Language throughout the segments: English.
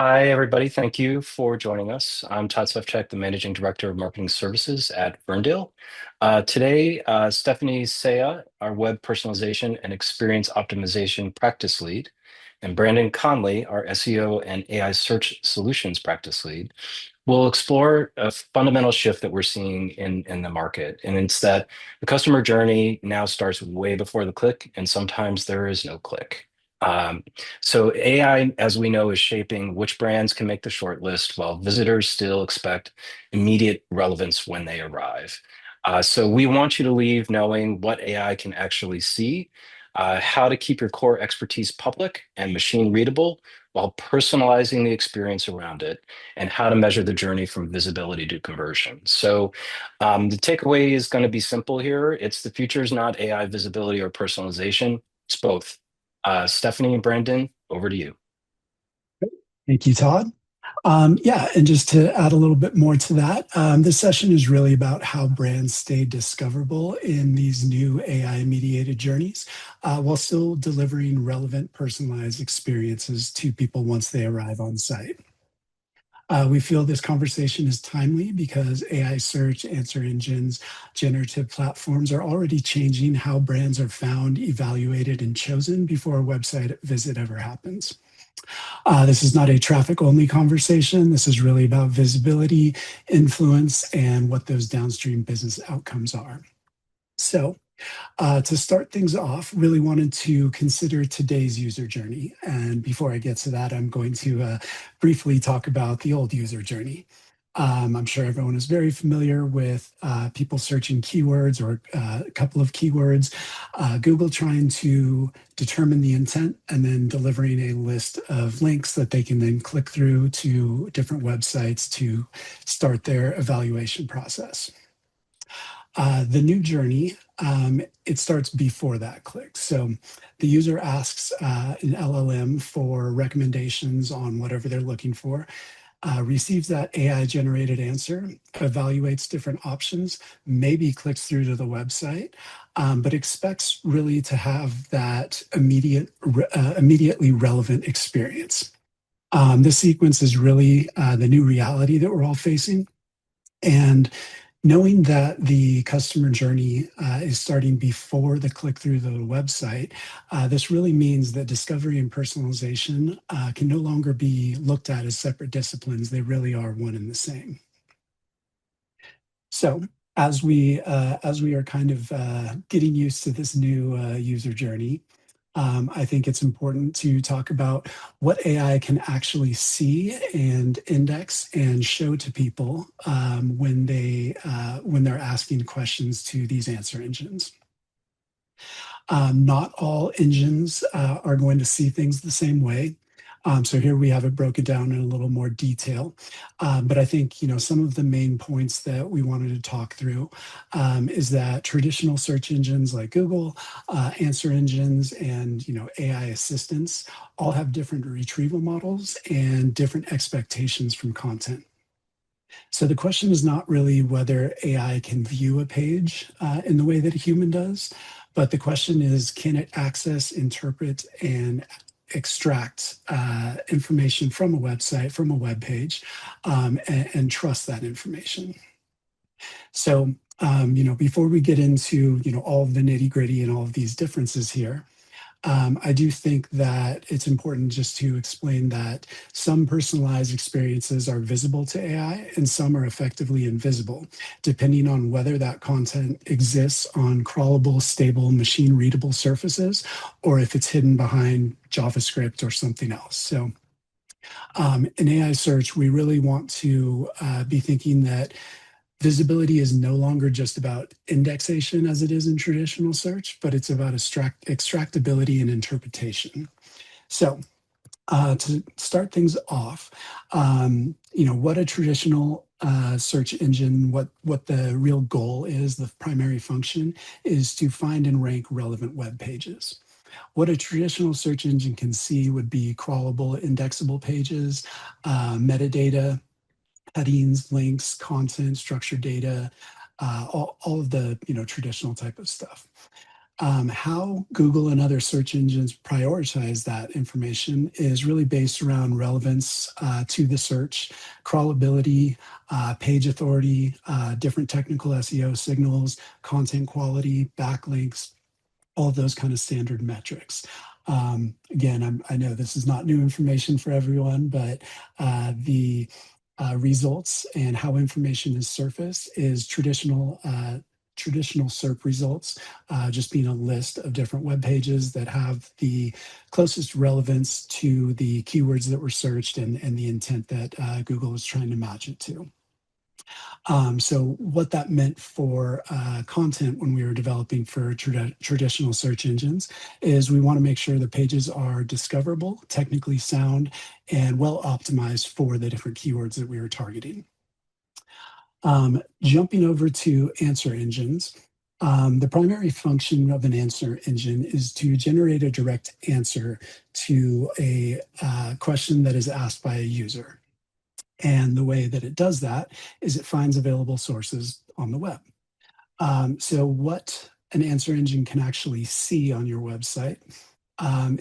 Hi, everybody. Thank you for joining us. I'm Todd Svechek, the Managing Director of Marketing Services at Verndale. Today, Stephanie Saia, our Web Personalization and Experience Optimization Practice Lead, and Brandon Connolly, our SEO and AI Search Solutions Practice Lead, will explore a fundamental shift that we're seeing in the market. And it's that the customer journey now starts way before the click, and sometimes there is no click. Um, so AI, as we know, is shaping which brands can make the short list while visitors still expect immediate relevance when they arrive. So we want you to leave knowing what AI can actually see, how to keep your core expertise public and machine readable while personalizing the experience around it, and how to measure the journey from visibility to conversion. So the takeaway is going to be simple here. It's the future is not AI visibility or personalization. It's both. Stephanie and Brandon, over to you. Thank you, Todd. Yeah, and just to add a little bit more to that, this session is really about how brands stay discoverable in these new AI-mediated journeys while still delivering relevant, personalized experiences to people once they arrive on site. We feel this conversation is timely because AI search, answer engines, generative platforms are already changing how brands are found, evaluated, and chosen before a website visit ever happens. This is not a traffic only conversation. This is really about visibility, influence, and what those downstream business outcomes are. So, to start things off, really wanted to consider today's user journey. And before I get to that, I'm going to briefly talk about the old user journey. I'm sure everyone is very familiar with people searching keywords or a couple of keywords, Google trying to determine the intent and then delivering a list of links that they can then click through to different websites to start their evaluation process. The new journey, it starts before that click. So the user asks an LLM for recommendations on whatever they're looking for, receives that AI generated answer, evaluates different options, maybe clicks through to the website, but expects really to have that immediately relevant experience. This sequence is really the new reality that we're all facing. And knowing that the customer journey is starting before the click through the website, this really means that discovery and personalization can no longer be looked at as separate disciplines. They really are one and the same. So as we are kind of getting used to this new user journey, I think it's important to talk about what AI can actually see and index and show to people when they're asking questions to these answer engines. Not all engines are going to see things the same way. So here we have it broken down in a little more detail. But I think, some of the main points that we wanted to talk through is that traditional search engines like Google, answer engines, and, AI assistants all have different retrieval models and different expectations from content. So the question is not really whether AI can view a page in the way that a human does, but the question is, can it access, interpret, and extract information from a website, from a web page, and trust that information? So, before we get into, all of the nitty gritty and all of these differences here, I do think that it's important just to explain that some personalized experiences are visible to AI and some are effectively invisible, depending on whether that content exists on crawlable, stable, machine readable surfaces, or if it's hidden behind JavaScript or something else. So in AI search, we really want to be thinking that visibility is no longer just about indexation as it is in traditional search, but it's about extractability and interpretation. So to start things off, what a traditional search engine, what the real goal is, the primary function is to find and rank relevant web pages. What a traditional search engine can see would be crawlable, indexable pages, metadata, headings, links, content, structured data, all of the traditional type of stuff. How Google and other search engines prioritize that information is really based around relevance to the search, crawlability, page authority, different technical SEO signals, content quality, backlinks, all of those kind of standard metrics. Again, I know this is not new information for everyone, but the results and how information is surfaced is traditional SERP results, just being a list of different web pages that have the closest relevance to the keywords that were searched and the intent that Google was trying to match it to. So what that meant for content when we were developing for traditional search engines is we want to make sure the pages are discoverable, technically sound, and well optimized for the different keywords that we were targeting. Jumping over to answer engines, the primary function of an answer engine is to generate a direct answer to a question that is asked by a user. And the way that it does that is it finds available sources on the web. So what an answer engine can actually see on your website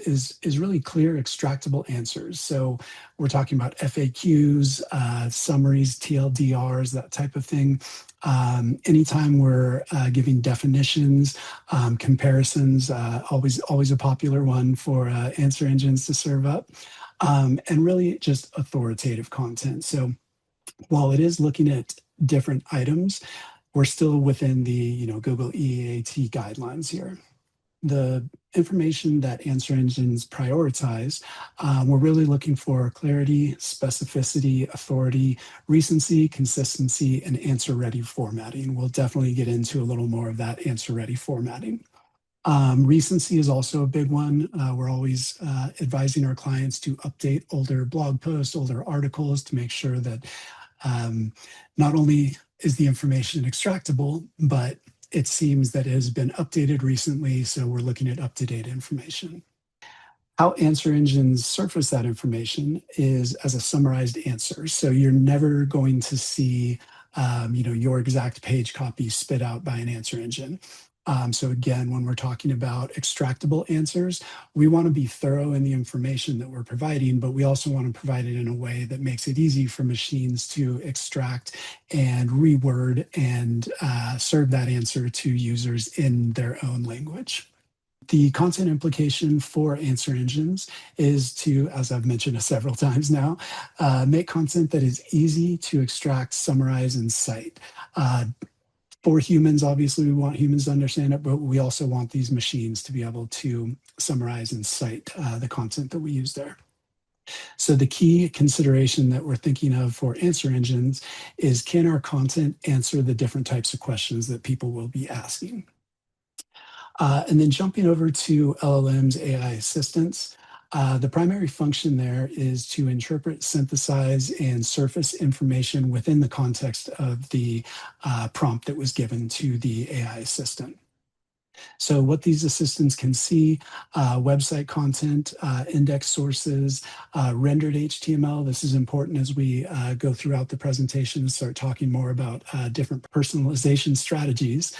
is really clear extractable answers. So we're talking about FAQs, summaries, TLDRs, that type of thing. Anytime we're giving definitions, comparisons, always a popular one for answer engines to serve up, and really just authoritative content. So while it is looking at different items, we're still within the Google EAT guidelines here. The information that answer engines prioritize, we're really looking for clarity, specificity, authority, recency, consistency, and answer-ready formatting. We'll definitely get into a little more of that answer-ready formatting. Recency is also a big one. We're always advising our clients to update older blog posts, older articles to make sure that not only is the information extractable, but it seems that it has been updated recently, so we're looking at up-to-date information. How answer engines surface that information is as a summarized answer. So you're never going to see your exact page copy spit out by an answer engine. So again, when we're talking about extractable answers, we want to be thorough in the information that we're providing, but we also want to provide it in a way that makes it easy for machines to extract and reword and serve that answer to users in their own language. The content implication for answer engines is to, as I've mentioned several times now, make content that is easy to extract, summarize, and cite. For humans, obviously, we want humans to understand it, but we also want these machines to be able to summarize and cite the content that we use there. So the key consideration that we're thinking of for answer engines is, can our content answer the different types of questions that people will be asking? And then jumping over to LLMs, AI assistants, the primary function there is to interpret, synthesize, and surface information within the context of the prompt that was given to the AI assistant. So what these assistants can see, website content, index sources, rendered HTML. This is important as we go throughout the presentation and start talking more about different personalization strategies.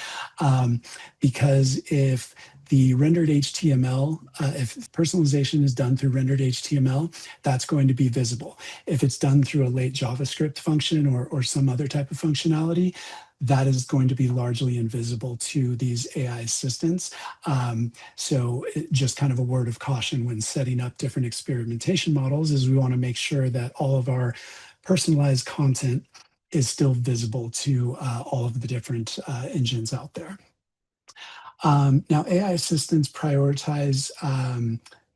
Because if the rendered HTML, if personalization is done through rendered HTML, that's going to be visible. If it's done through a late JavaScript function or some other type of functionality, that is going to be largely invisible to these AI assistants. So just kind of a word of caution when setting up different experimentation models is we want to make sure that all of our personalized content is still visible to all of the different engines out there. Now, AI assistants prioritize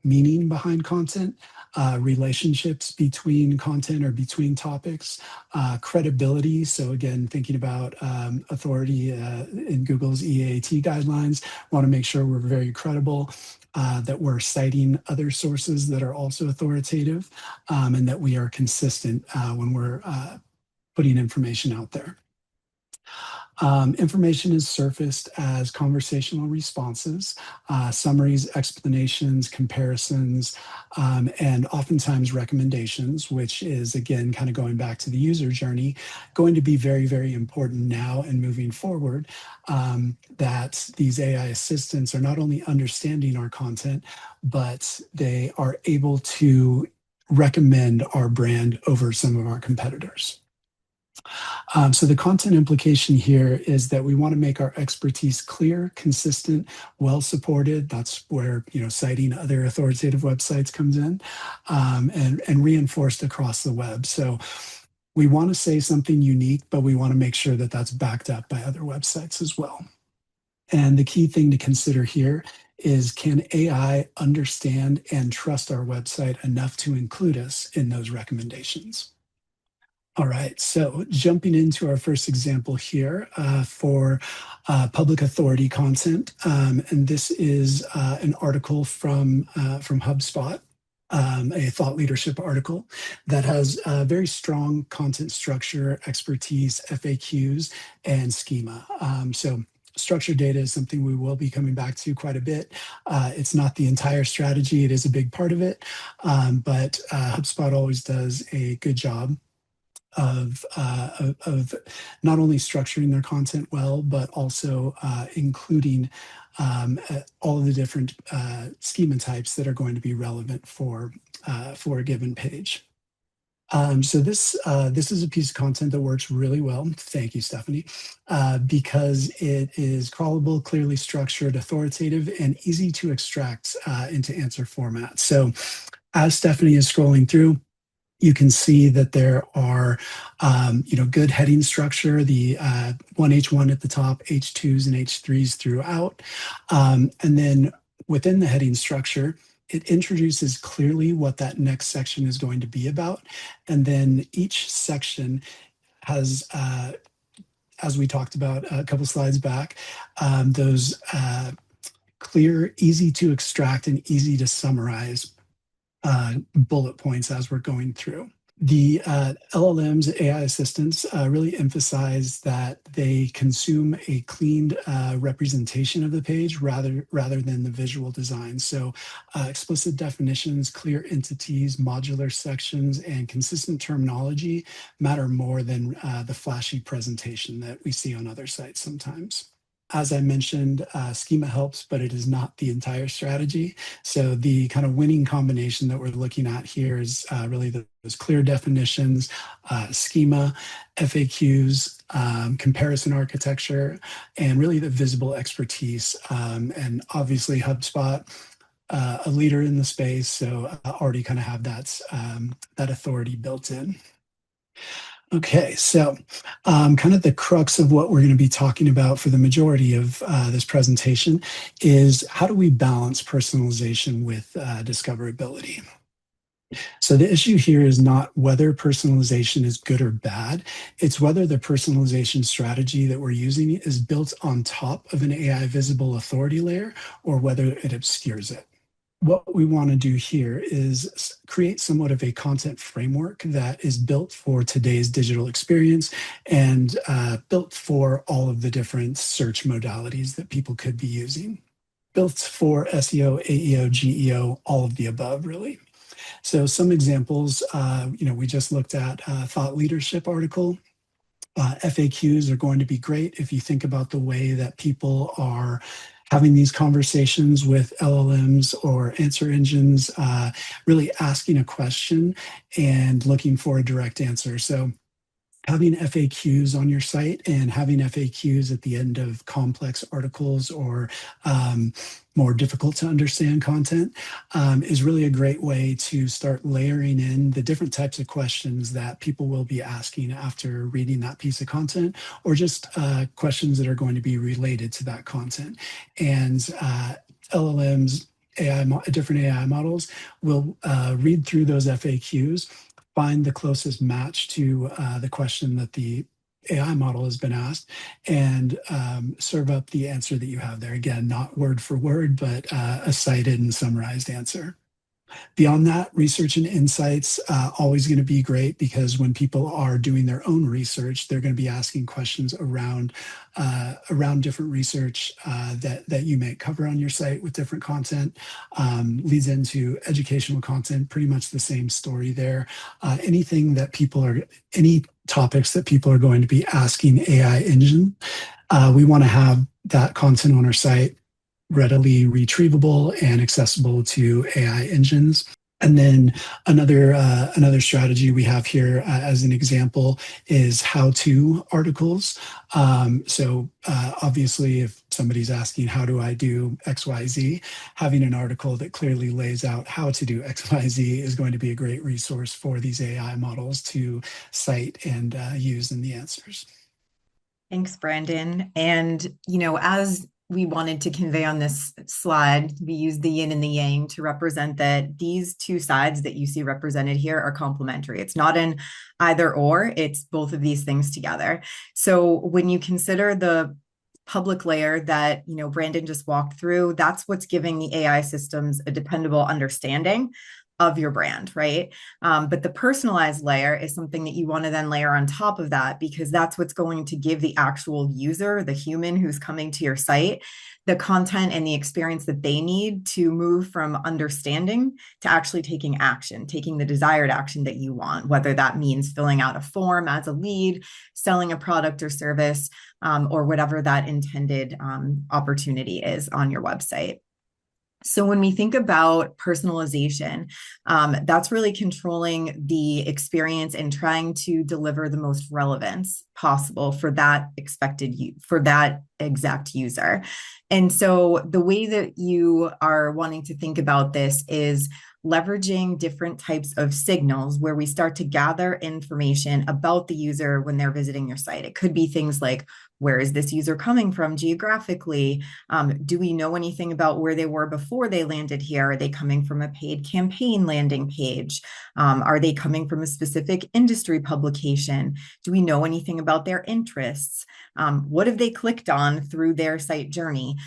meaning behind content, relationships between content or between topics, credibility. So again, thinking about authority in Google's EAT guidelines, want to make sure we're very credible, that we're citing other sources that are also authoritative, and that we are consistent when we're putting information out there. Information is surfaced as conversational responses, summaries, explanations, comparisons, and oftentimes recommendations, which is, again, kind of going back to the user journey, going to be very, very important now and moving forward, that these AI assistants are not only understanding our content, but they are able to recommend our brand over some of our competitors. So the content implication here is that we want to make our expertise clear, consistent, well supported. That's where citing other authoritative websites comes in, and reinforced across the web. So we want to say something unique, but we want to make sure that that's backed up by other websites as well. And the key thing to consider here is, can AI understand and trust our website enough to include us in those recommendations? All right, so jumping into our first example here for public authority content, and this is an article from HubSpot, a thought leadership article that has very strong content structure, expertise, FAQs, and schema. So structured data is something we will be coming back to quite a bit. It's not the entire strategy, it is a big part of it, but HubSpot always does a good job of not only structuring their content well, but also including all of the different schema types that are going to be relevant for a given page. So this is a piece of content that works really well. Thank you, Stephanie, because it is crawlable, clearly structured, authoritative, and easy to extract into answer format. So as Stephanie is scrolling through, you can see that there are, good heading structure, the 1H1 at the top, H2s and H3s throughout. And then within the heading structure, it introduces clearly what that next section is going to be about. And then each section has, as we talked about a couple slides back, those clear, easy to extract, and easy to summarize bullet points as we're going through. The LLMs, AI assistants, really emphasize that they consume a cleaned representation of the page rather than the visual design. So explicit definitions, clear entities, modular sections, and consistent terminology matter more than the flashy presentation that we see on other sites sometimes. As I mentioned, schema helps, but it is not the entire strategy. So the kind of winning combination that we're looking at here is really those clear definitions, schema, FAQs, comparison architecture, and really the visible expertise. And obviously HubSpot, a leader in the space, so already kind of have that authority built in. Okay, so kind of the crux of what we're going to be talking about for the majority of this presentation is, how do we balance personalization with discoverability? So the issue here is not whether personalization is good or bad, it's whether the personalization strategy that we're using is built on top of an AI visible authority layer or whether it obscures it. What we want to do here is create somewhat of a content framework that is built for today's digital experience and built for all of the different search modalities that people could be using. Built for SEO, AEO, GEO, all of the above, really. So some examples, we just looked at a thought leadership article. FAQs are going to be great if you think about the way that people are having these conversations with LLMs or answer engines, really asking a question and looking for a direct answer. So having FAQs on your site and having FAQs at the end of complex articles or more difficult to understand content is really a great way to start layering in the different types of questions that people will be asking after reading that piece of content, or just questions that are going to be related to that content. And LLMs, different AI models will read through those FAQs, find the closest match to the question that the AI model has been asked, and serve up the answer that you have there. Again, not word for word, but a cited and summarized answer. Beyond that, research and insights always going to be great because when people are doing their own research, they're going to be asking questions around different research that you may cover on your site with different content. Leads into educational content, pretty much the same story there. Any topics that people are going to be asking AI engine, we want to have that content on our site readily retrievable and accessible to AI engines. And then another strategy we have here as an example is how-to articles. Obviously, if somebody's asking, how do I do XYZ, having an article that clearly lays out how to do XYZ is going to be a great resource for these AI models to cite and use in the answers. Thanks, Brandon. And, as we wanted to convey on this slide, we used the yin and the yang to represent that these two sides that you see represented here are complementary. It's not an either or, it's both of these things together. So when you consider the public layer that Brandon just walked through, that's what's giving the AI systems a dependable understanding of your brand, right? But the personalized layer is something that you want to then layer on top of that, because that's what's going to give the actual user, the human who's coming to your site, the content and the experience that they need to move from understanding to actually taking action, taking the desired action that you want, whether that means filling out a form as a lead, selling a product or service, or whatever that intended opportunity is on your website. So when we think about personalization, that's really controlling the experience and trying to deliver the most relevance possible for that for that exact user. And so the way that you are wanting to think about this is leveraging different types of signals where we start to gather information about the user when they're visiting your site. It could be things like, where is this user coming from geographically? Do we know anything about where they were before they landed here? Are they coming from a paid campaign landing page? Are they coming from a specific industry publication? Do we know anything about their interests? What have they clicked on through their site journey?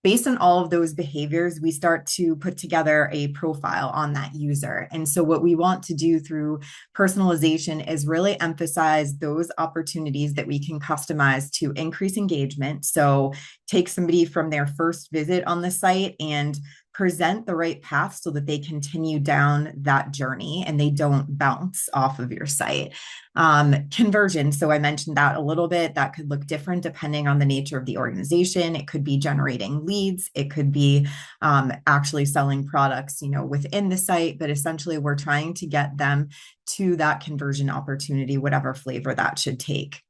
Based on all of those behaviors, we start to put together a profile on that user. And so what we want to do through personalization is really emphasize those opportunities that we can customize to increase engagement. So take somebody from their first visit on the site and present the right path so that they continue down that journey and they don't bounce off of your site. Conversion. So I mentioned that a little bit. That could look different depending on the nature of the organization. It could be generating leads. It could be actually selling products, within the site. But essentially, we're trying to get them to that conversion opportunity, whatever flavor that should take.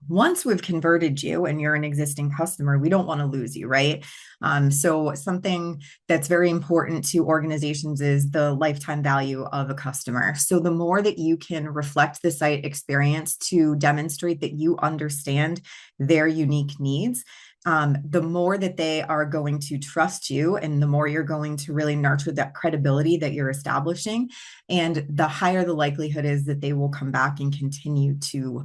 Once we've converted you and you're an existing customer, we don't want to lose you, right? So something that's very important to organizations is the lifetime value of a customer. So the more that you can reflect the site experience to demonstrate that you understand their unique needs, the more that they are going to trust you and the more you're going to really nurture that credibility that you're establishing, and the higher the likelihood is that they will come back and continue to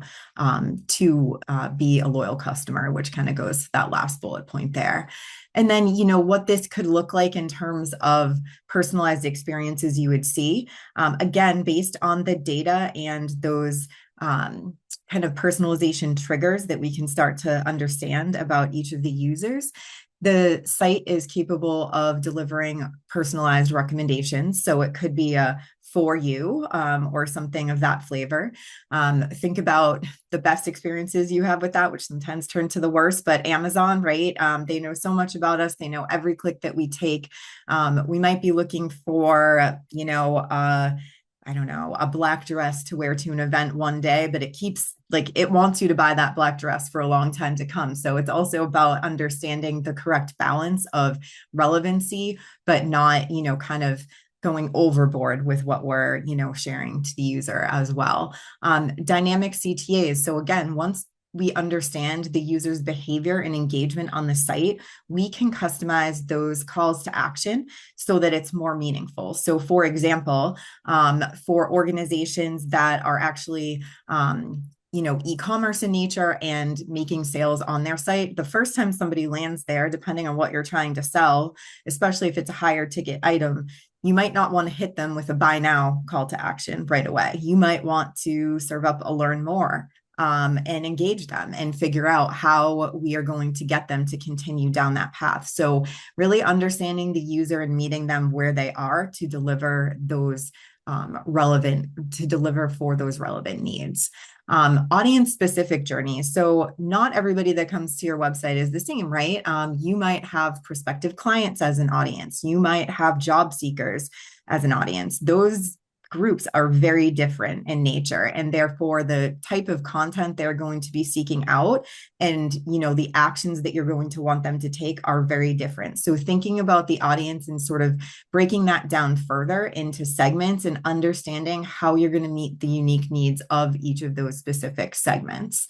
be a loyal customer, which kind of goes to that last bullet point there. And then, what this could look like in terms of personalized experiences you would see, again, based on the data and those kind of personalization triggers that we can start to understand about each of the users. The site is capable of delivering personalized recommendations. So it could be a for you or something of that flavor. Think about the best experiences you have with that, which sometimes turn to the worst, but Amazon, right? They know so much about us. They know every click that we take. We might be looking for, I don't know, a black dress to wear to an event one day, but it wants you to buy that black dress for a long time to come. So it's also about understanding the correct balance of relevancy, but not, kind of going overboard with what we're, sharing to the user as well. Dynamic CTAs. So again, once we understand the user's behavior and engagement on the site, we can customize those calls to action so that it's more meaningful. So for example, for organizations that are actually e-commerce in nature and making sales on their site, the first time somebody lands there, depending on what you're trying to sell, especially if it's a higher ticket item, you might not want to hit them with a buy now call to action right away. You might want to serve up a learn more, and engage them and figure out how we are going to get them to continue down that path. So really understanding the user and meeting them where they are to deliver those for those relevant needs. Audience specific journeys. So not everybody that comes to your website is the same, right? You might have prospective clients as an audience. You might have job seekers as an audience. Those groups are very different in nature, and therefore the type of content they're going to be seeking out and the actions that you're going to want them to take are very different. So thinking about the audience and sort of breaking that down further into segments and understanding how you're going to meet the unique needs of each of those specific segments.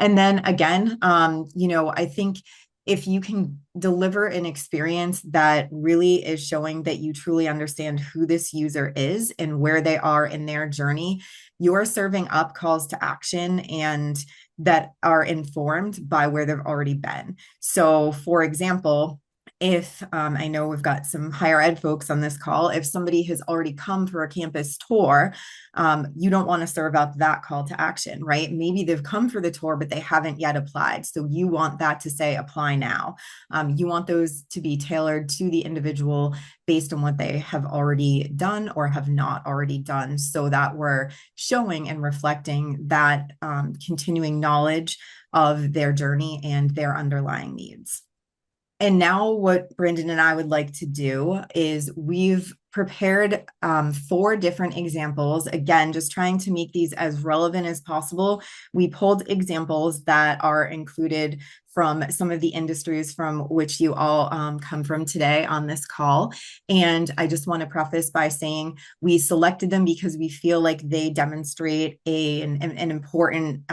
And then again, I think if you can deliver an experience that really is showing that you truly understand who this user is and where they are in their journey, you're serving up calls to action and that are informed by where they've already been. So, for example, if I know we've got some higher ed folks on this call, if somebody has already come for a campus tour, you don't want to serve up that call to action, right? Maybe they've come for the tour, but they haven't yet applied. So you want that to say apply now. You want those to be tailored to the individual based on what they have already done or have not already done, so that we're showing and reflecting that continuing knowledge of their journey and their underlying needs. And now what Brandon and I would like to do is we've prepared 4 different examples. Again, just trying to make these as relevant as possible. We pulled examples that are included from some of the industries from which you all come from today on this call. And I just want to preface by saying we selected them because we feel like they demonstrate an important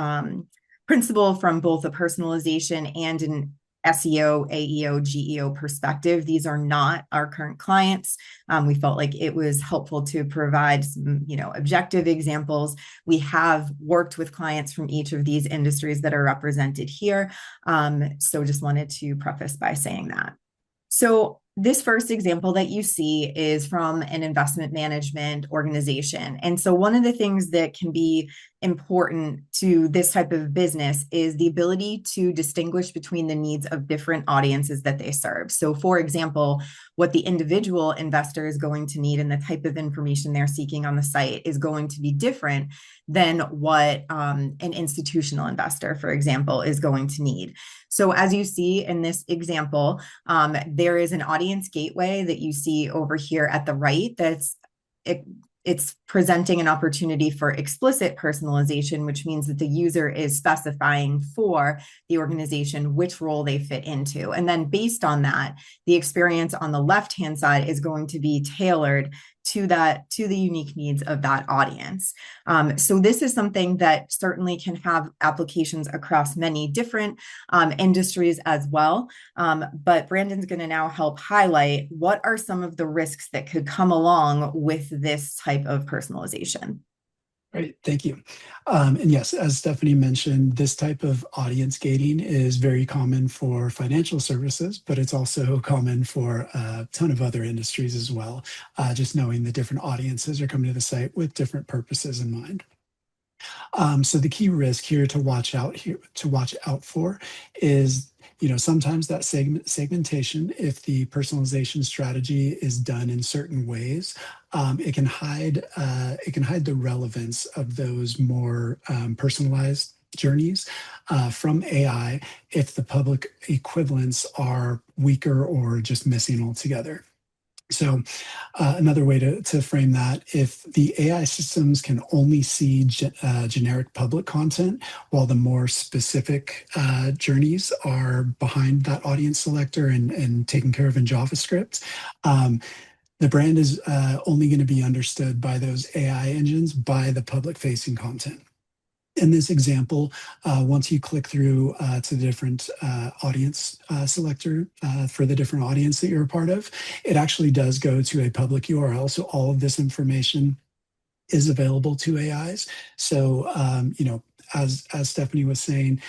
principle from both a personalization and an SEO, AEO, GEO perspective. These are not our current clients. We felt like it was helpful to provide some, objective examples. We have worked with clients from each of these industries that are represented here. So just wanted to preface by saying that. So this first example that you see is from an investment management organization. And so one of the things that can be important to this type of business is the ability to distinguish between the needs of different audiences that they serve. So for example, what the individual investor is going to need and the type of information they're seeking on the site is going to be different than what an institutional investor, for example, is going to need. So as you see in this example, there is an audience gateway that you see over here at the right it's presenting an opportunity for explicit personalization, which means that the user is specifying for the organization which role they fit into. And then based on that, the experience on the left-hand side is going to be tailored to the unique needs of that audience. So this is something that certainly can have applications across many different industries as well. But Brandon's going to now help highlight what are some of the risks that could come along with this type of personalization. Great, thank you. And yes, as Stephanie mentioned, this type of audience gating is very common for financial services, but it's also common for a ton of other industries as well. Just knowing the different audiences are coming to the site with different purposes in mind. So the key risk here to watch out for is, sometimes that segmentation, if the personalization strategy is done in certain ways, it can hide the relevance of those more personalized journeys from AI if the public equivalents are weaker or just missing altogether. So another way to frame that, if the AI systems can only see generic public content, while the more specific journeys are behind that audience selector and taken care of in JavaScript, the brand is only going to be understood by those AI engines by the public-facing content. In this example, once you click through to the different audience selector for the different audience that you're a part of, it actually does go to a public URL. So all of this information is available to AIs. So, as Stephanie was saying,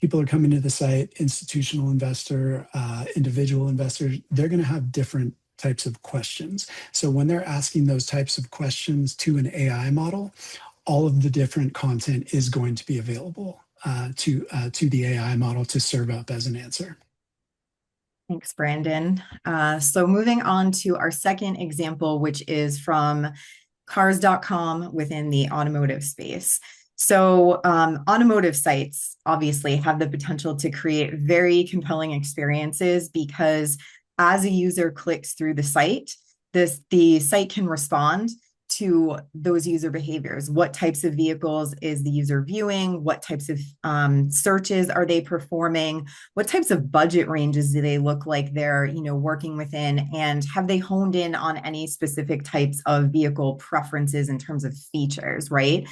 people are coming to the site, institutional investor, individual investors, they're going to have different types of questions. So when they're asking those types of questions to an AI model, all of the different content is going to be available to the AI model to serve up as an answer. Thanks, Brandon. So moving on to our second example, which is from cars.com within the automotive space. So automotive sites obviously have the potential to create very compelling experiences because as a user clicks through the site, the site can respond to those user behaviors. What types of vehicles is the user viewing? What types of searches are they performing? What types of budget ranges do they look like they're, working within? And have they honed in on any specific types of vehicle preferences in terms of features, right?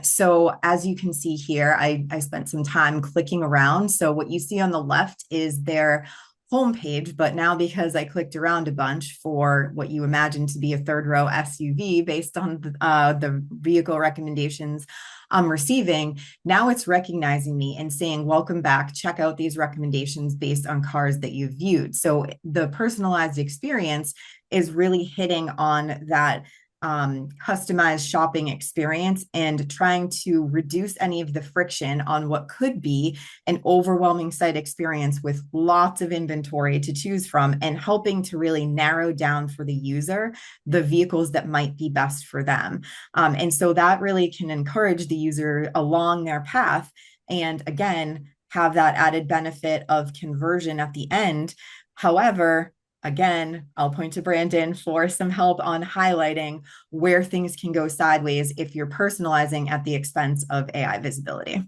So as you can see here, I spent some time clicking around. So what you see on the left is their homepage, but now because I clicked around a bunch for what you imagine to be a third row SUV based on the vehicle recommendations I'm receiving, now it's recognizing me and saying, welcome back, check out these recommendations based on cars that you've viewed. So the personalized experience is really hitting on that customized shopping experience and trying to reduce any of the friction on what could be an overwhelming site experience with lots of inventory to choose from and helping to really narrow down for the user the vehicles that might be best for them. And so that really can encourage the user along their path and again, have that added benefit of conversion at the end. However, again, I'll point to Brandon for some help on highlighting where things can go sideways if you're personalizing at the expense of AI visibility.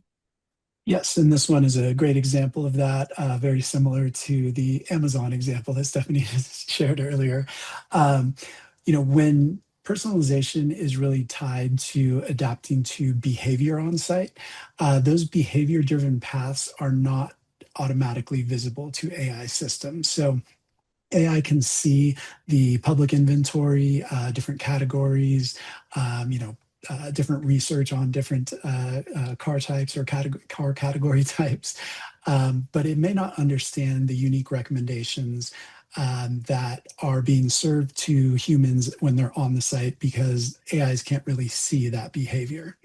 Yes, and this one is a great example of that, very similar to the Amazon example that Stephanie has shared earlier. When personalization is really tied to adapting to behavior on site, those behavior-driven paths are not automatically visible to AI systems. So AI can see the public inventory, different categories, different research on different car types or car category types, but it may not understand the unique recommendations that are being served to humans when they're on the site because AIs can't really see that behavior.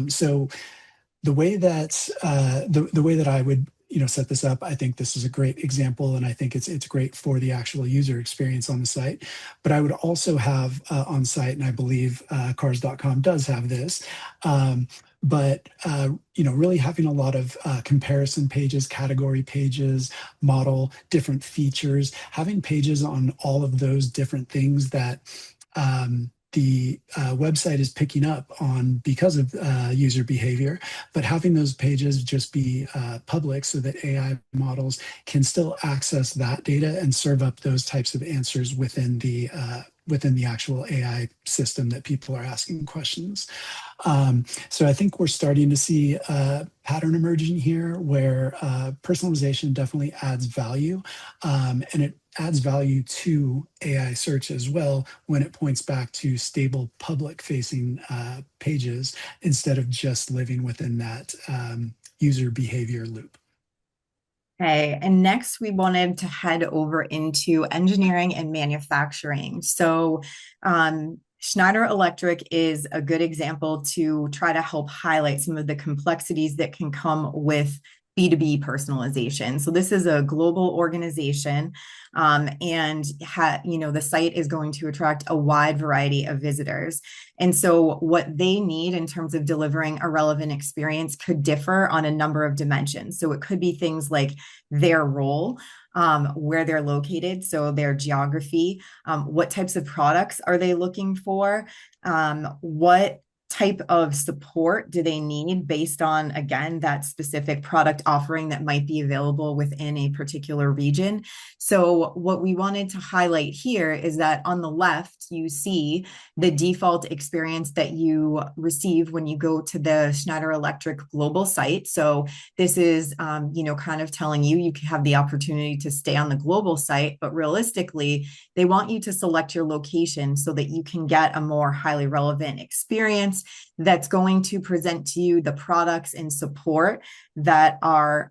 So the way that the way that I would set this up, I think this is a great example, and I think it's great for the actual user experience on the site. But I would also have on site, and I believe cars.com does have this. Really having a lot of comparison pages, category pages, model, different features, having pages on all of those different things that the website is picking up on because of user behavior, but having those pages just be public so that AI models can still access that data and serve up those types of answers within the actual AI system that people are asking questions. So I think we're starting to see a pattern emerging here where personalization definitely adds value, and it adds value to AI search as well when it points back to stable public-facing pages instead of just living within that user behavior loop. Okay, and next we wanted to head over into engineering and manufacturing. So Schneider Electric is a good example to try to help highlight some of the complexities that can come with B2B personalization. So this is a global organization, and the site is going to attract a wide variety of visitors. And so what they need in terms of delivering a relevant experience could differ on a number of dimensions. So it could be things like their role, where they're located, so their geography, what types of products are they looking for, what type of support do they need based on, again, that specific product offering that might be available within a particular region. So what we wanted to highlight here is that on the left, you see the default experience that you receive when you go to the Schneider Electric global site. So this is, kind of telling you can have the opportunity to stay on the global site, but realistically, they want you to select your location so that you can get a more highly relevant experience experience that's going to present to you the products and support that are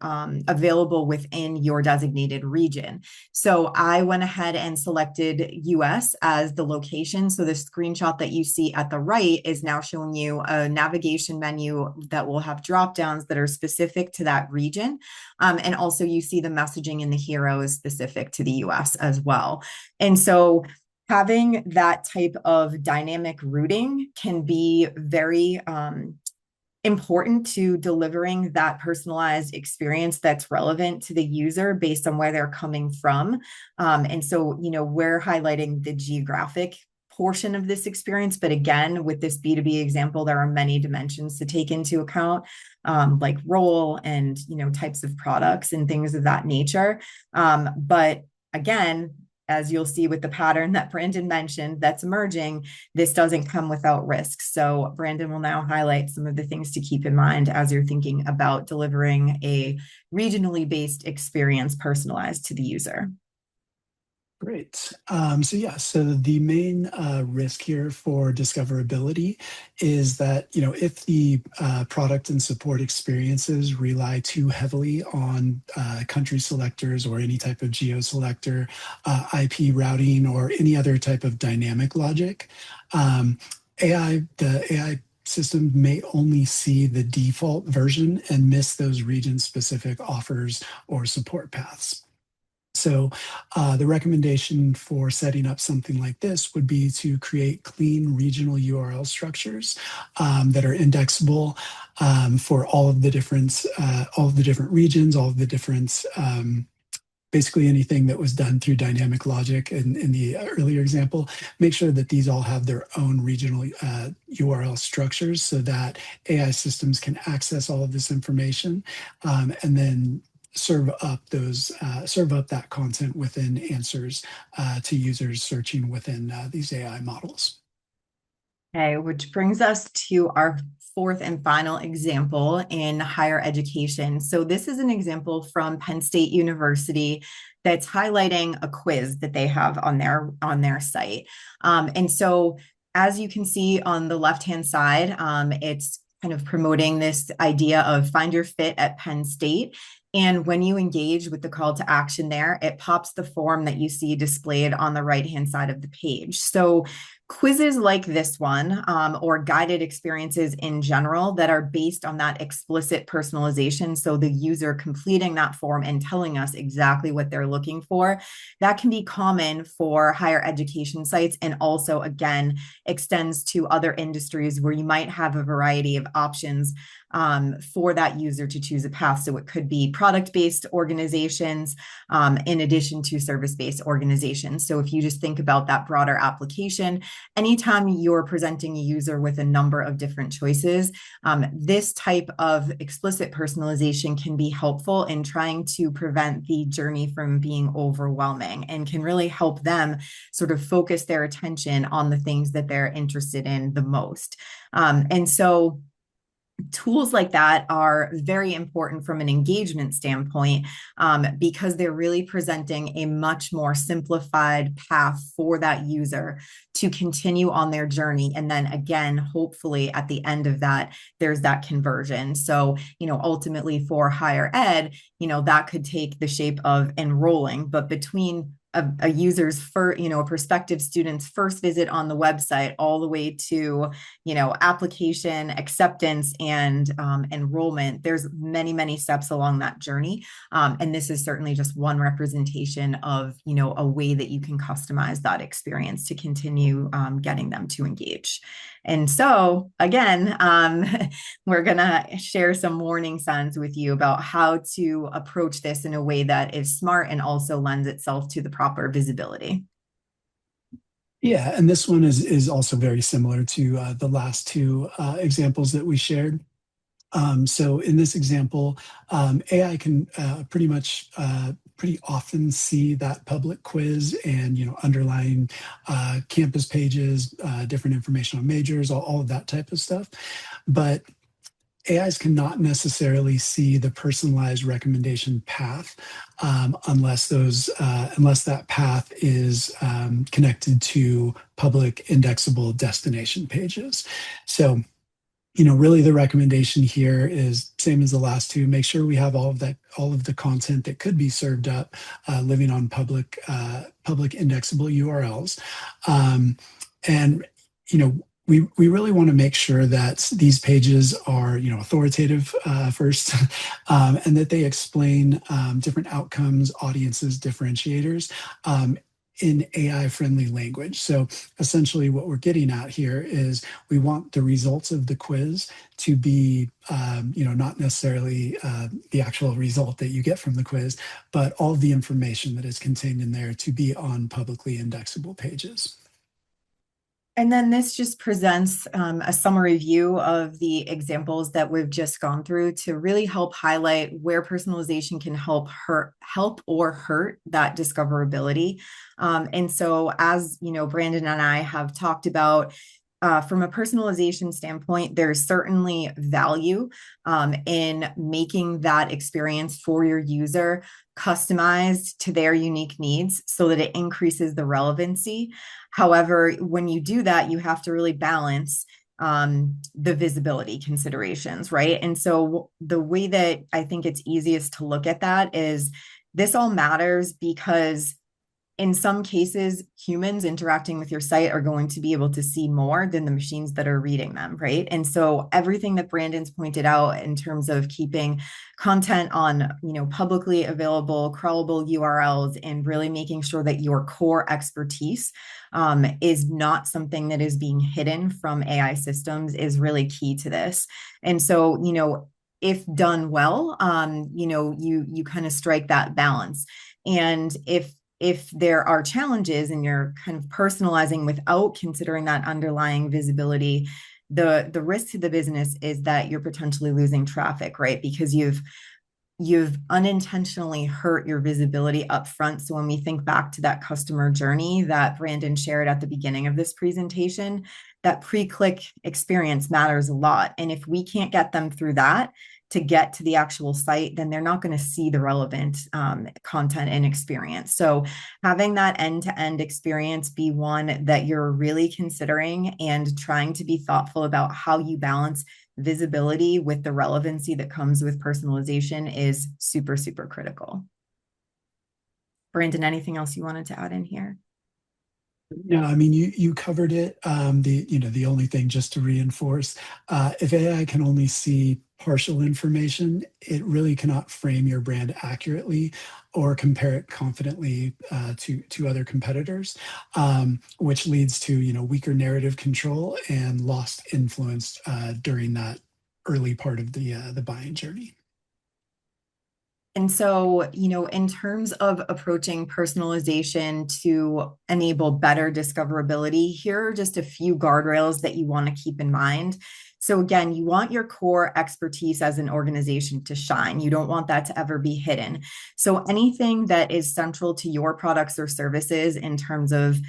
available within your designated region. So I went ahead and selected US as the location. So the screenshot that you see at the right is now showing you a navigation menu that will have drop downs that are specific to that region. And also you see the messaging in the hero is specific to the US as well. And so having that type of dynamic routing can be very important to delivering that personalized experience that's relevant to the user based on where they're coming from. And so, we're highlighting the geographic portion of this experience. But again, with this B2B example, there are many dimensions to take into account, like role and, types of products and things of that nature. But again, as you'll see with the pattern that Brandon mentioned that's emerging, this doesn't come without risks. So Brandon will now highlight some of the things to keep in mind as you're thinking about delivering a regionally based experience personalized to the user. Great. So the main risk here for discoverability is that, if the product and support experiences rely too heavily on country selectors or any type of geo selector, IP routing, or any other type of dynamic logic, the AI system may only see the default version and miss those region-specific offers or support paths. So the recommendation for setting up something like this would be to create clean regional URL structures that are indexable for all of the different regions, all of the different basically anything that was done through dynamic logic in the earlier example. Make sure that these all have their own regional URL structures so that AI systems can access all of this information and then serve up that content within answers to users searching within these AI models. Okay, which brings us to our fourth and final example in higher education. So this is an example from Penn State University that's highlighting a quiz that they have on their site. And so as you can see on the left-hand side, it's kind of promoting this idea of find your fit at Penn State. And when you engage with the call to action there, it pops the form that you see displayed on the right-hand side of the page. So quizzes like this one, or guided experiences in general that are based on that explicit personalization, so the user completing that form and telling us exactly what they're looking for, that can be common for higher education sites, and also, again, extends to other industries where you might have a variety of options for that user to choose a path. So it could be product-based organizations in addition to service-based organizations. So if you just think about that broader application, anytime you're presenting a user with a number of different choices, this type of explicit personalization can be helpful in trying to prevent the journey from being overwhelming and can really help them sort of focus their attention on the things that they're interested in the most. And so tools like that are very important from an engagement standpoint because they're really presenting a much more simplified path for that user to continue on their journey. And then again, hopefully at the end of that, there's that conversion. So, ultimately for higher ed, that could take the shape of enrolling, but between a user's a prospective student's first visit on the website all the way to, application, acceptance, and enrollment, there's many, many steps along that journey. And this is certainly just one representation of, a way that you can customize that experience to continue getting them to engage. And so again, we're going to share some warning signs with you about how to approach this in a way that is smart and also lends itself to the proper visibility. Yeah, and this one is also very similar to the last two examples that we shared. So in this example, AI can pretty often see that public quiz and underlying campus pages, different information on majors, all of that type of stuff. But AIs cannot necessarily see the personalized recommendation path unless that path is connected to public indexable destination pages. So really the recommendation here is same as the last two. Make sure we have all of the content that could be served up, living on public indexable URLs, and we really want to make sure that these pages are authoritative first, and that they explain different outcomes, audiences, differentiators. In AI-friendly language. So essentially what we're getting at here is we want the results of the quiz to be, not necessarily the actual result that you get from the quiz, but all the information that is contained in there to be on publicly indexable pages. And then this just presents a summary view of the examples that we've just gone through to really help highlight where personalization can help or hurt that discoverability. And so, as Brandon and I have talked about, from a personalization standpoint, there's certainly value in making that experience for your user customized to their unique needs so that it increases the relevancy. However, when you do that, you have to really balance the visibility considerations, right? And so the way that I think it's easiest to look at that is this all matters because in some cases, humans interacting with your site are going to be able to see more than the machines that are reading them, right? And so everything that Brandon's pointed out in terms of keeping content on, publicly available, crawlable URLs and really making sure that your core expertise is not something that is being hidden from AI systems is really key to this. And so, if done well, you kind of strike that balance. And if there are challenges and you're kind of personalizing without considering that underlying visibility, the risk to the business is that you're potentially losing traffic, right? Because you've unintentionally hurt your visibility up front. So when we think back to that customer journey that Brandon shared at the beginning of this presentation, that pre-click experience matters a lot. And if we can't get them through that to get to the actual site, then they're not going to see the relevant content and experience. So having that end-to-end experience be one that you're really considering and trying to be thoughtful about how you balance visibility with the relevancy that comes with personalization is super, super critical. Brandon, anything else you wanted to add in here? No, I mean, you covered it. The only thing just to reinforce, if AI can only see partial information, it really cannot frame your brand accurately or compare it confidently to other competitors, which leads to weaker narrative control and lost influence during that early part of the buying journey. And so, in terms of approaching personalization to enable better discoverability, here are just a few guardrails that you want to keep in mind. So again, you want your core expertise as an organization to shine. You don't want that to ever be hidden. So anything that is central to your products or services in terms of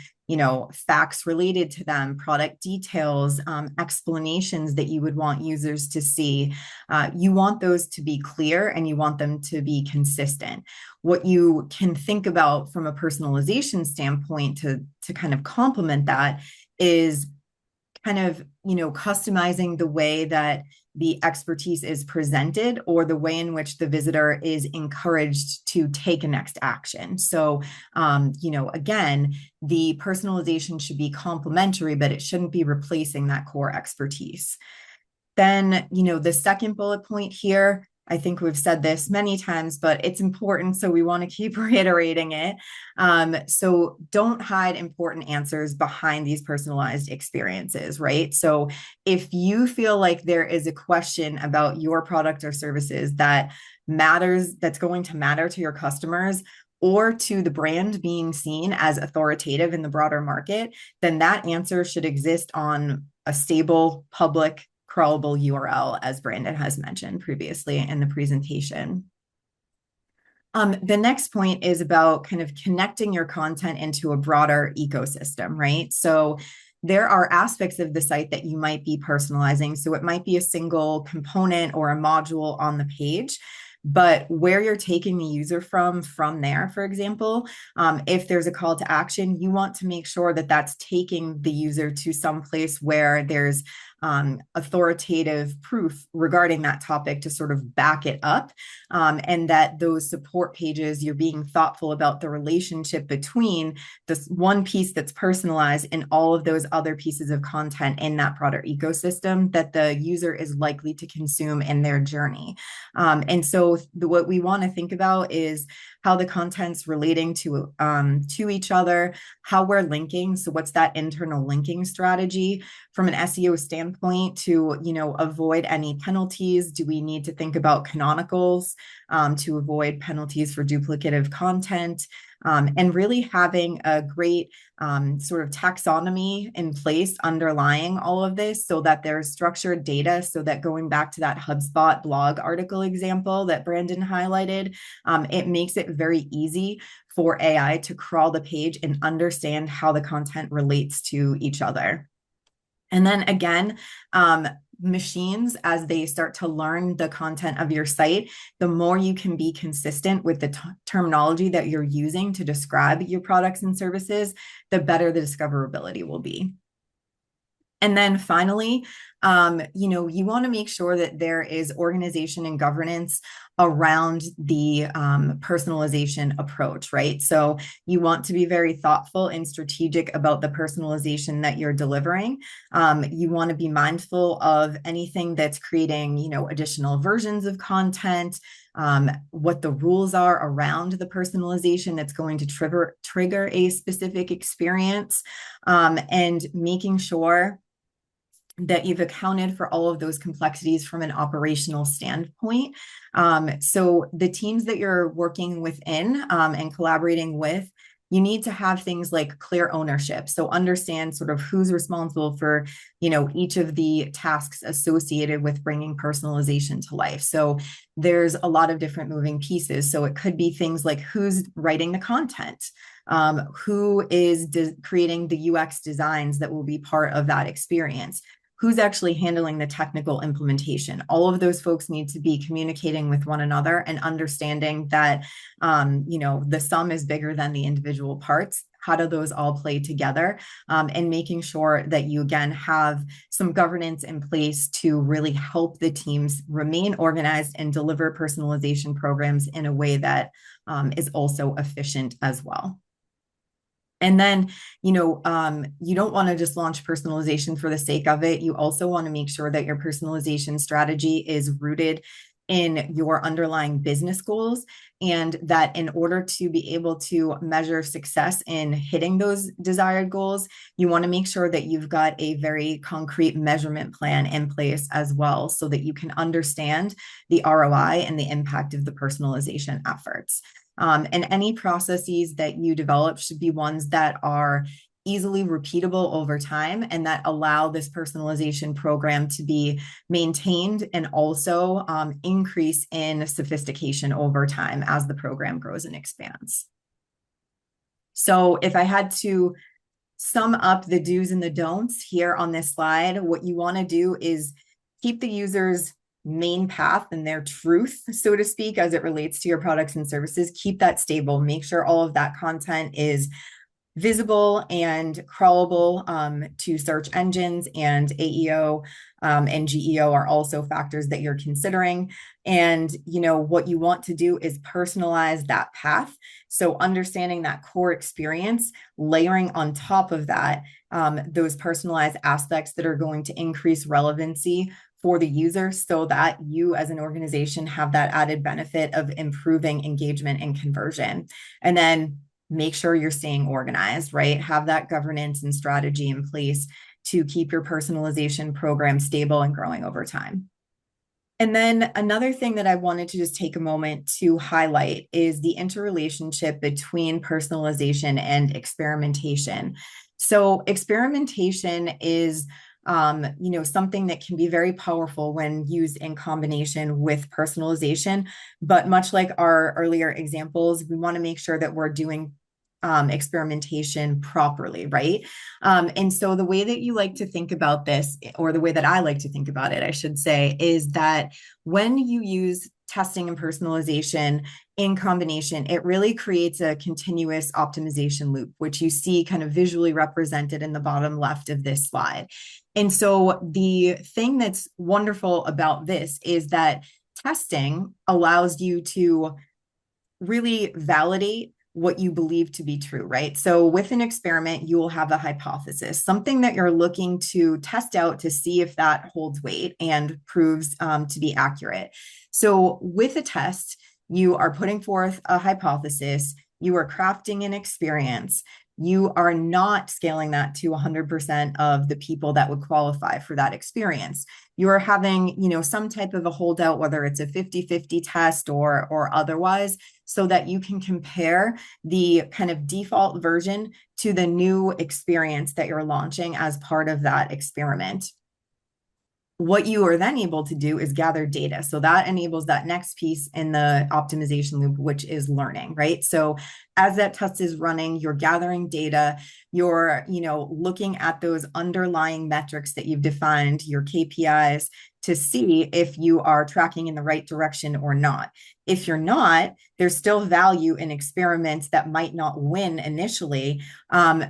facts related to them, product details, explanations that you would want users to see. You want those to be clear and you want them to be consistent. What you can think about from a personalization standpoint to kind of complement that is kind of, customizing the way that the expertise is presented or the way in which the visitor is encouraged to take a next action. So, again, the personalization should be complementary, but it shouldn't be replacing that core expertise. Then, the second bullet point here, I think we've said this many times, but it's important, so we want to keep reiterating it. So don't hide important answers behind these personalized experiences, right? So if you feel like there is a question about your product or services that matters, that's going to matter to your customers, or to the brand being seen as authoritative in the broader market, then that answer should exist on a stable, public, crawlable URL, as Brandon has mentioned previously in the presentation. The next point is about kind of connecting your content into a broader ecosystem, right? So there are aspects of the site that you might be personalizing. So it might be a single component or a module on the page, but where you're taking the user from there, for example, if there's a call to action, you want to make sure that that's taking the user to some place where there's authoritative proof regarding that topic to sort of back it up, and that those support pages, you're being thoughtful about the relationship between this one piece that's personalized and all of those other pieces of content in that broader ecosystem that the user is likely to consume in their journey. And so what we want to think about is how the content's relating to each other, how we're linking. So what's that internal linking strategy from an SEO standpoint to, avoid any penalties? Do we need to think about canonicals to avoid penalties for duplicative content? And really having a great sort of taxonomy in place underlying all of this so that there's structured data, so that going back to that HubSpot blog article example that Brandon highlighted, it makes it very easy for AI to crawl the page and understand how the content relates to each other. And then again, machines, as they start to learn the content of your site, the more you can be consistent with the terminology that you're using to describe your products and services, the better the discoverability will be. And then finally, you want to make sure that there is organization and governance around the personalization approach, right? So you want to be very thoughtful and strategic about the personalization that you're delivering. You want to be mindful of anything that's creating, additional versions of content, what the rules are around the personalization that's going to trigger a specific experience, and making sure that you've accounted for all of those complexities from an operational standpoint. So the teams that you're working within and collaborating with, you need to have things like clear ownership. So understand sort of who's responsible for, each of the tasks associated with bringing personalization to life. So there's a lot of different moving pieces. So it could be things like who's writing the content, who is creating the UX designs that will be part of that experience, who's actually handling the technical implementation. All of those folks need to be communicating with one another and understanding that, the sum is bigger than the individual parts. How do those all play together? And making sure that you, again, have some governance in place to really help the teams remain organized and deliver personalization programs in a way that is also efficient as well. And then, you don't want to just launch personalization for the sake of it. You also want to make sure that your personalization strategy is rooted in your underlying business goals, and that in order to be able to measure success in hitting those desired goals, you want to make sure that you've got a very concrete measurement plan in place as well, so that you can understand the ROI and the impact of the personalization efforts. And any processes that you develop should be ones that are easily repeatable over time and that allow this personalization program to be maintained and also increase in sophistication over time as the program grows and expands. So if I had to sum up the do's and the don'ts here on this slide, what you want to do is keep the user's main path and their truth, so to speak, as it relates to your products and services. Keep that stable. Make sure all of that content is visible and crawlable to search engines, and AEO and GEO are also factors that you're considering. And what you want to do is personalize that path. So understanding that core experience, layering on top of that those personalized aspects that are going to increase relevancy for the user, so that you as an organization have that added benefit of improving engagement and conversion. And then make sure you're staying organized, right? Have that governance and strategy in place to keep your personalization program stable and growing over time. And then another thing that I wanted to just take a moment to highlight is the interrelationship between personalization and experimentation. So experimentation is something that can be very powerful when used in combination with personalization. But much like our earlier examples, we want to make sure that we're doing experimentation properly, right? And so the way that you like to think about this, or the way that I like to think about it, I should say, is that when you use testing and personalization in combination, it really creates a continuous optimization loop, which you see kind of visually represented in the bottom left of this slide. And so the thing that's wonderful about this is that testing allows you to really validate what you believe to be true, right? So with an experiment, you will have a hypothesis, something that you're looking to test out to see if that holds weight and proves to be accurate. So with a test, you are putting forth a hypothesis, you are crafting an experience. You are not scaling that to 100% of the people that would qualify for that experience. You're having, some type of a holdout, whether it's a 50-50 test or otherwise, so that you can compare the kind of default version to the new experience that you're launching as part of that experiment. What you are then able to do is gather data. So that enables that next piece in the optimization loop, which is learning, right? So as that test is running, you're gathering data, you're, looking at those underlying metrics that you've defined, your KPIs, to see if you are tracking in the right direction or not. If you're not, there's still value in experiments that might not win initially,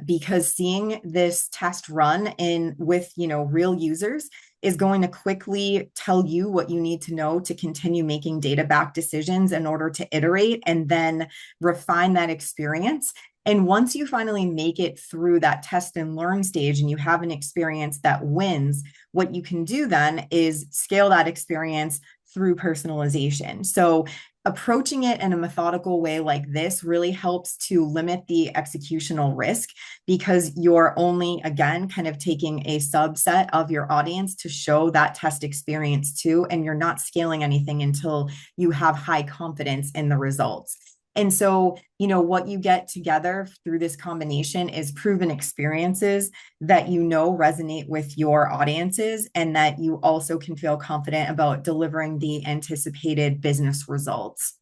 because seeing this test run in with, real users is going to quickly tell you what you need to know to continue making data-backed decisions in order to iterate and then refine that experience. And once you finally make it through that test and learn stage and you have an experience that wins, what you can do then is scale that experience through personalization. So approaching it in a methodical way like this really helps to limit the executional risk, because you're only, again, kind of taking a subset of your audience to show that test experience to, and you're not scaling anything until you have high confidence in the results. And so, what you get together through this combination is proven experiences that resonate with your audiences, and that you also can feel confident about delivering the anticipated business results.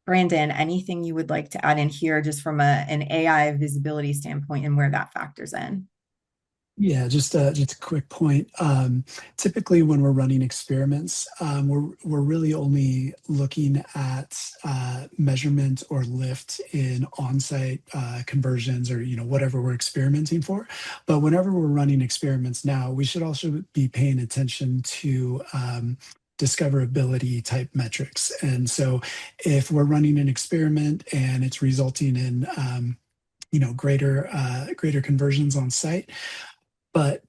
Brandon, anything you would like to add in here just from an AI visibility standpoint and where that factors in? Yeah, just a quick point. Typically, when we're running experiments, we're really only looking at measurement or lift in on-site conversions, or whatever we're experimenting for. But whenever we're running experiments now, we should also be paying attention to discoverability type metrics. And so, if we're running an experiment and it's resulting in greater conversions on site, but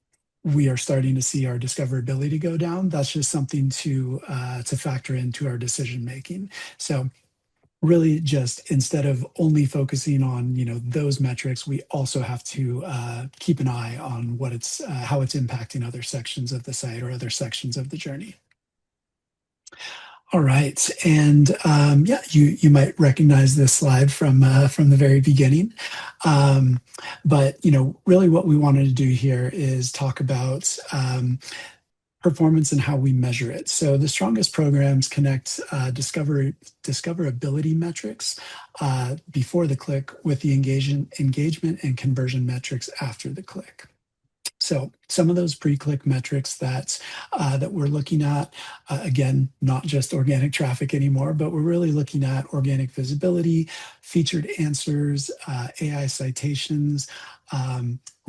we are starting to see our discoverability go down, that's just something to factor into our decision making. So really, just instead of only focusing on those metrics, we also have to keep an eye on how it's impacting other sections of the site or other sections of the journey. All right, and yeah, you might recognize this slide from the very beginning, but really what we wanted to do here is talk about performance and how we measure it. So the strongest programs connect discoverability metrics before the click with the engagement and conversion metrics after the click. So some of those pre-click metrics that we're looking at, again, not just organic traffic anymore, but we're really looking at organic visibility, featured answers, AI citations,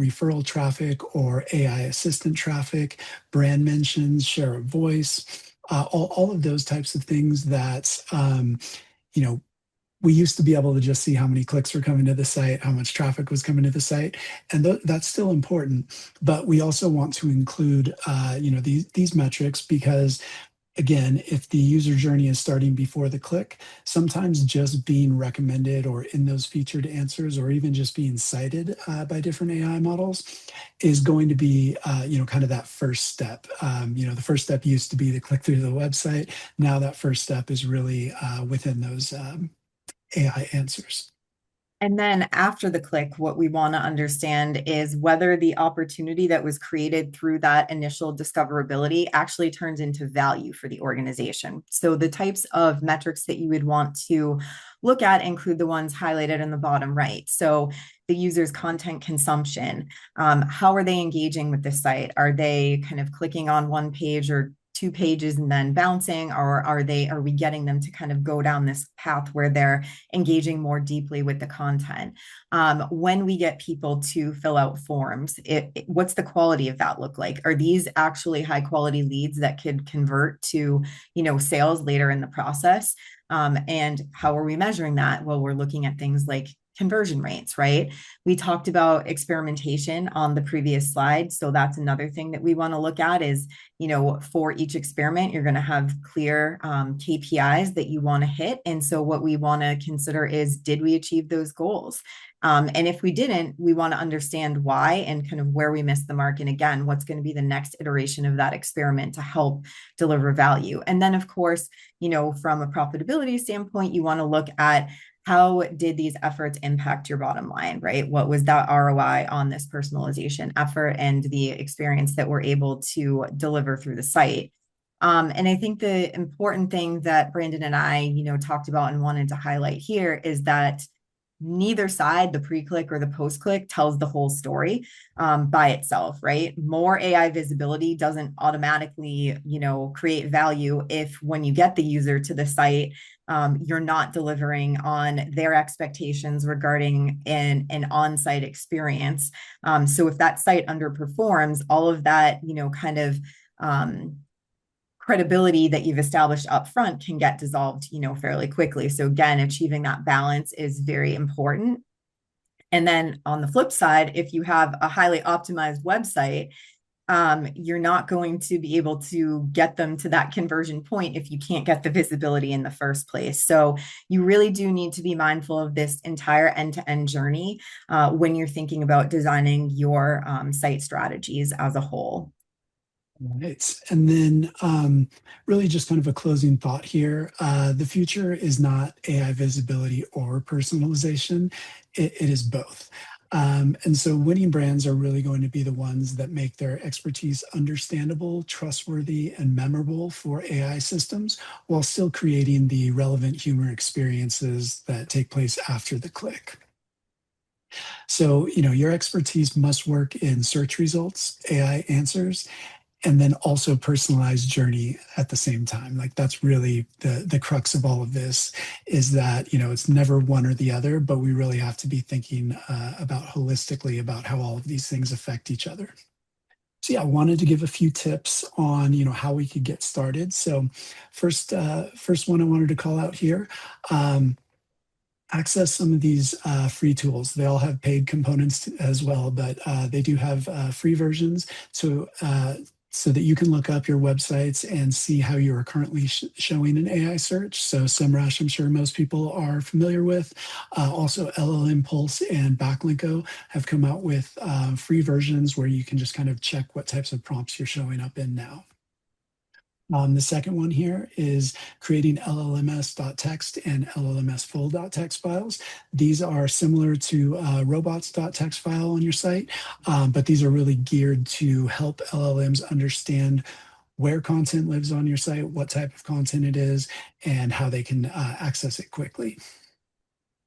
referral traffic or AI assistant traffic, brand mentions, share of voice, all of those types of things that, we used to be able to just see how many clicks were coming to the site, how much traffic was coming to the site, and that's still important. But we also want to include, these metrics because, again, if the user journey is starting before the click, sometimes just being recommended or in those featured answers, or even just being cited by different AI models, is going to be, kind of that first step. The first step used to be the click through to the website. Now that first step is really within those AI answers. And then after the click, what we want to understand is whether the opportunity that was created through that initial discoverability actually turns into value for the organization. So the types of metrics that you would want to look at include the ones highlighted in the bottom right. So the user's content consumption, how are they engaging with the site? Are they kind of clicking on one page or two pages and then bouncing, or are we getting them to kind of go down this path where they're engaging more deeply with the content? When we get people to fill out forms, what's the quality of that look like? Are these actually high quality leads that could convert to, sales later in the process? And how are we measuring that? Well, we're looking at things like conversion rates, right? We talked about experimentation on the previous slide. So that's another thing that we want to look at is, for each experiment, you're going to have clear KPIs that you want to hit. And so what we want to consider is, did we achieve those goals? And if we didn't, we want to understand why and kind of where we missed the mark. And again, what's going to be the next iteration of that experiment to help deliver value. And then, of course, from a profitability standpoint, you want to look at, how did these efforts impact your bottom line, right? What was that ROI on this personalization effort and the experience that we're able to deliver through the site? And I think the important thing that Brandon and I, talked about and wanted to highlight here is that neither side, the pre-click or the post-click, tells the whole story by itself, right? More AI visibility doesn't automatically, create value if when you get the user to the site, you're not delivering on their expectations regarding an on-site experience. So if that site underperforms, all of that, kind of credibility that you've established up front can get dissolved, fairly quickly. So again, achieving that balance is very important. And then on the flip side, if you have a highly optimized website, you're not going to be able to get them to that conversion point if you can't get the visibility in the first place. So you really do need to be mindful of this entire end-to-end journey when you're thinking about designing your site strategies as a whole. Right. And then really just kind of a closing thought here. The future is not AI visibility or personalization. It is both. And so winning brands are really going to be the ones that make their expertise understandable, trustworthy, and memorable for AI systems, while still creating the relevant human experiences that take place after the click. So, your expertise must work in search results, AI answers, and then also personalized journey at the same time. Like that's really the crux of all of this, is that it's never one or the other, but we really have to be thinking about holistically about how all of these things affect each other. So yeah, I wanted to give a few tips on how we could get started. So first one I wanted to call out here. Access some of these free tools. They all have paid components as well, but they do have free versions. So that you can look up your websites and see how you are currently showing an AI search. So SEMrush, I'm sure most people are familiar with. Also, LLM Pulse and Backlinko have come out with free versions where you can just kind of check what types of prompts you're showing up in now. The second one here is creating LLMs.txt and LLMsFull.txt files. These are similar to robots.txt file on your site, but these are really geared to help LLMs understand where content lives on your site, what type of content it is, and how they can access it quickly.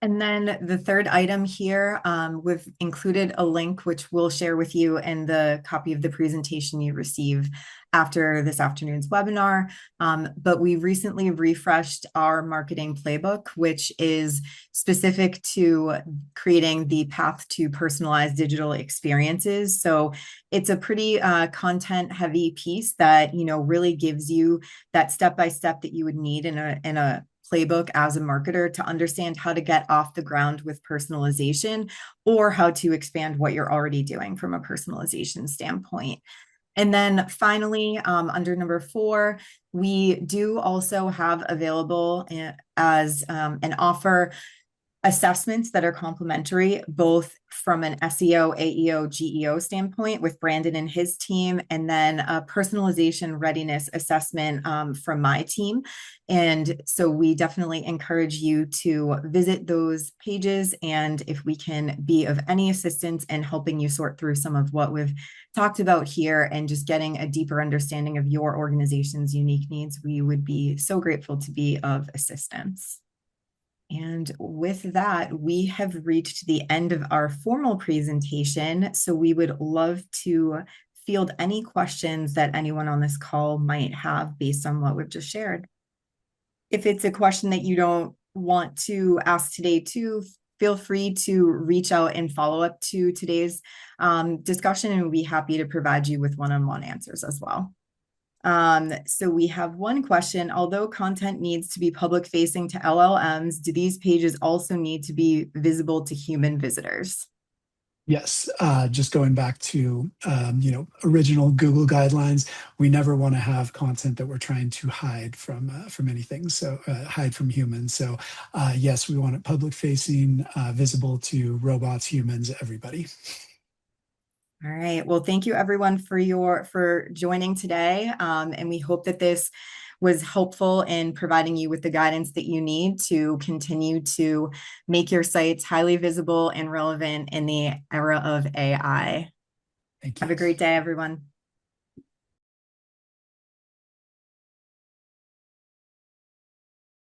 And then the third item here, we've included a link which we'll share with you in the copy of the presentation you receive after this afternoon's webinar. But we recently refreshed our marketing playbook, which is specific to creating the path to personalized digital experiences. So it's a pretty content heavy piece that, really gives you that step-by-step that you would need in a playbook as a marketer to understand how to get off the ground with personalization, or how to expand what you're already doing from a personalization standpoint. And then finally, under number 4, we do also have available as an offer assessments that are complementary, both from an SEO, AEO, GEO standpoint with Brandon and his team, and then a personalization readiness assessment from my team. And so we definitely encourage you to visit those pages. And if we can be of any assistance in helping you sort through some of what we've talked about here and just getting a deeper understanding of your organization's unique needs, we would be so grateful to be of assistance. And with that, we have reached the end of our formal presentation. So we would love to field any questions that anyone on this call might have based on what we've just shared. If it's a question that you don't want to ask today too, feel free to reach out and follow up to today's discussion, and we'll be happy to provide you with one-on-one answers as well. So we have one question. Although content needs to be public facing to LLMs, do these pages also need to be visible to human visitors? Yes, just going back to original Google guidelines, we never want to have content that we're trying to hide from anything, so hide from humans. So yes, we want it public facing, visible to robots, humans, everybody. All right. Well, thank you everyone for joining today. And we hope that this was helpful in providing you with the guidance that you need to continue to make your sites highly visible and relevant in the era of AI. Thank Have a you. great day, everyone.